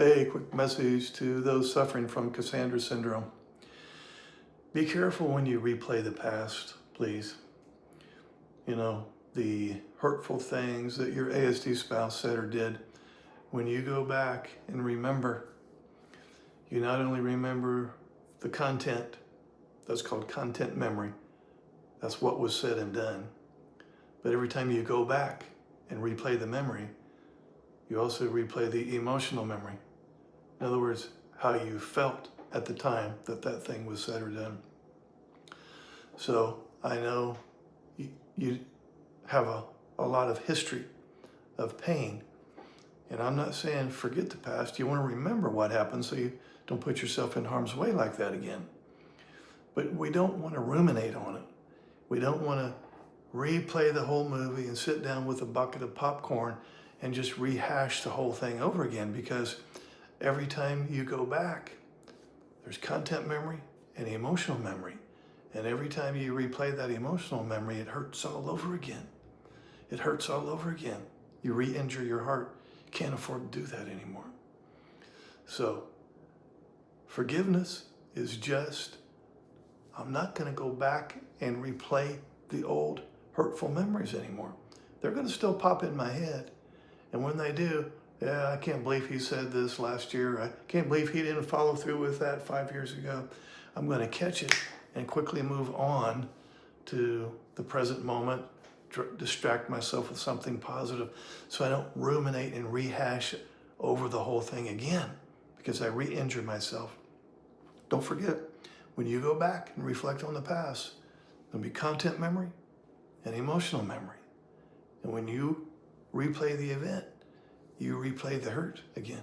A quick message to those suffering from Cassandra Syndrome. Be careful when you replay the past, please. You know, the hurtful things that your ASD spouse said or did. When you go back and remember, you not only remember the content, that's called content memory. That's what was said and done. But every time you go back and replay the memory, you also replay the emotional memory. In other words, how you felt at the time that that thing was said or done. So I know you have a lot of history of pain. And I'm not saying forget the past. You want to remember what happened so you don't put yourself in harm's way like that again. But we don't want to ruminate on it. We don't want to replay the whole movie and sit down with a bucket of popcorn and just rehash the whole thing over again, because every time you go back, there's content memory and emotional memory. And every time you replay that emotional memory, it hurts all over again. It hurts all over again. You re-injure your heart. You can't afford to do that anymore. So forgiveness is just, I'm not going to go back and replay the old hurtful memories anymore. They're going to still pop in my head. And when they do, yeah, I can't believe he said this last year. I can't believe he didn't follow through with that 5 years ago. I'm going to catch it and quickly move on to the present moment, distract myself with something positive so I don't ruminate and rehash over the whole thing again, because I re-injure myself. Don't forget, when you go back and reflect on the past, there'll be content memory and emotional memory. And when you replay the event, you replay the hurt again.